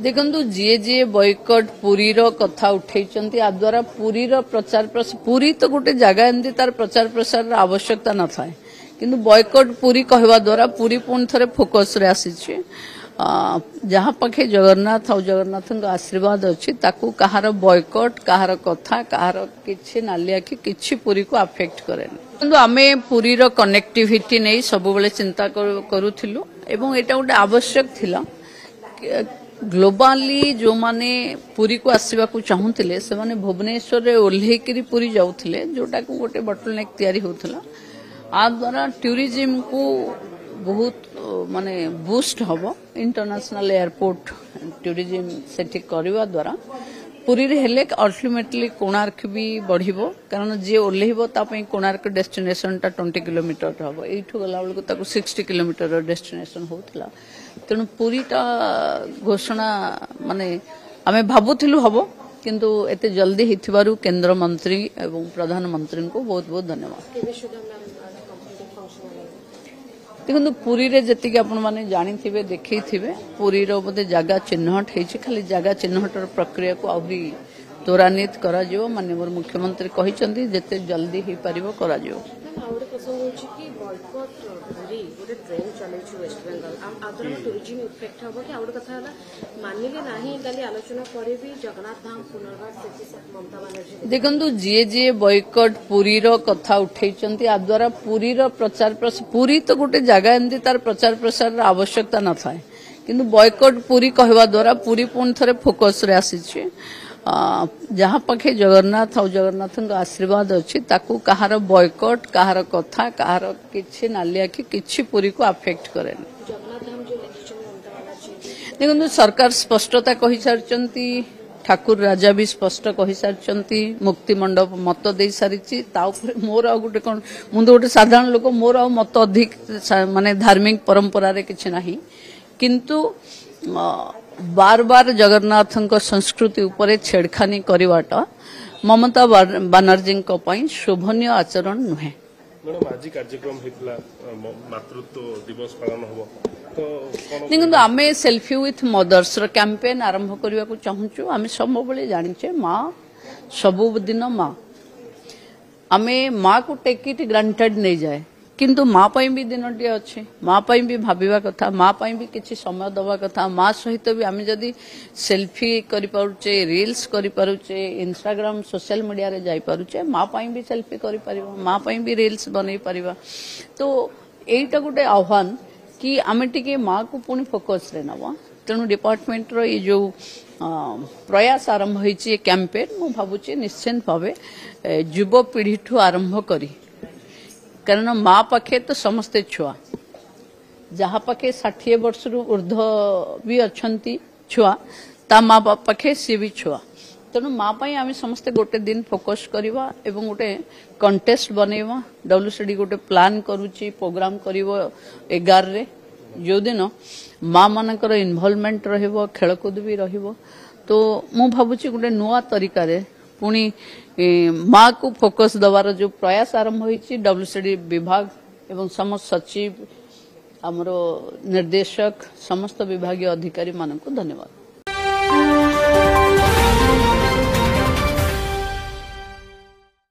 देखु जी जी बॉयकट पुरी कथा उठे द्वारा पुरी प्रचार प्रसार पुरी तो गोटे जगह एमती तार प्रचार प्रसार आवश्यकता न था किंतु बॉयकट पुरी कहवा द्वारा पुरी पुणी थे फोकस रे आसी जहाँ पाखे जगन्नाथ और जगन्नाथ आशीर्वाद अच्छी कहार बॉयकट कहार कथा कहार किछि नाली आखि किछि पुरी को अफेक्ट करे किंतु आमे पुरी कनेक्टिविटी नहीं सब बेले चिंता करूथिलु एवं एटा गोटे आवश्यक थिला ग्लोबाली जो माने पुरी को आसवा को चाहूले से माने भुवनेश्वर रे ओल्हेकरी पुरी जाउथिले जोटा को गोटे बटलनेक तैयारी होथला आ द्वारा टूरिज्म को बहुत माने बूस्ट हबो इंटरनेशनल एयरपोर्ट टूरिज्म सेठी करवा द्वारा पुरी रे हेले अल्टीमेटली कोणार्क भी बढ़िबो कारण जे ओल्हेबो ता पई कोणार्क डेस्टिनेशन ता 20 किलोमीटर हबो एठु गला बेलको ताको 60 किलोमीटर डेस्टिनेशन होतला तेणु पुरीटा घोषणा माने आमे भाबुथिलु हबो किंतु एते जल्दी हिथिबारु केंद्र मंत्री एवं प्रधानमंत्री को बहुत बहुत धन्यवाद। देखो पुरी रे जति आपण माने जानी थिबे देखै थिबे पुरी रो बोधे जगह चिन्हट हेछि खाली जगह चिन्हटर प्रक्रिया को आउरी त्वरान्वित करा जो माननीय मुख्यमंत्री कहिसंती जते जल्दी ही परिबो करा जो आउरे प्रसंग होछि कि बॉयकॉट पुरी गोटे ट्रेन चलै छु वेस्ट बेंगल आदर टूरिज्म इफेक्ट हबो कि आउरे कथा हला मानिले नाही काली आलोचना करे भी जगन्नाथ धाम पुनर्वास सेति ममता बनर्जी देखंतु जी बॉयकट पुरी कथा उठे द्वारा पुरी प्रचार प्रसार पुरी तो गोटे जगह एमती तार प्रचार प्रसार आवश्यकता न था किंतु बॉयकट पुरी कहवा द्वारा पुरी पुणी थे फोकस रे आसी जहाँ पाखे जगन्नाथ और जगन्नाथ आशीर्वाद अच्छी कहार बॉयकट कहार कथा कहार किछि नाली आखि किछि पुरी को अफेक्ट करे देखो सरकार स्पष्टता कहि सारचंती ठाकुर राजा भी स्पष्ट कहि सारचंती मुक्ति मंडप मत दे सारिची ता ऊपर मोर आ गुटे कोन मु तो गोटे साधारण लोक मोर आ मत अधिक माने धार्मिक परंपरा रे किछि नाही किंतु बार बार जगन्नाथ संस्कृति उपरे छेड़खानी करवाटा ममता बनर्जी शोभनीय आचरण नुहे। मैडम आज कार्यक्रम हेतला मातृत्व दिवस पालन होबो तो देखो आमे सेल्फी विथ मदर्स रो कैंपेन आरंभ करबा को चाहूछु आमे सब बेले जानिचे मां सब दिन मां आमे मां को टेक इट ग्रांटेड नहीं जाए किंतु माँ पाई भी दिनटी अच्छे माँ पाई भी भाविबा कथा माँ पाई भी किसी समय दबा कथा माँ सहित भी आम जदि सेल्फी करि पारुचे रील्स करि पारुचे इंस्टाग्राम सोशल मीडिया रे जाई पारुचे माँ पाई भी सेल्फी करि परिबा माँ पाई भी रील्स बनै परिबा तो एटा गोटे आह्वान कि आमे टिके माँ को पुणी फोकस रे नवा तेणु डिपार्टमेंट रो ये जो प्रयास आरंभ होइछि कैंपेन मु भाबुछि निश्चित भावे युवा पीढ़ी ठू आरंभ करी कारण माँ पाखे तो समस्ते छुआ जहाँ पाखे 60 वर्ष रु ऊर्ध भी अच्छी छुआ ता माँ बाप पाखे सी भी छुआ तेणु माँ पाई आम समस्ते गोटे दिन फोकस करवा एवं गोटे कंटेस्ट बनैवा डब्ल्यूसीडी गोटे प्लान करुच्ची प्रोग्राम करिवो 11 रे जो दिन माँ मानकर इन्वॉल्वमेंट रहिबो खेलकूद भी रहिबो तो मु भाबुची गोटे नुआ तरीका रे पुणी माँ को फोकस दबार जो प्रयास आरंभ होइछि डब्ल्यूसीडी विभाग एवं समस्त सचिव आमरो निर्देशक समस्त विभागीय अधिकारी मानक धन्यवाद।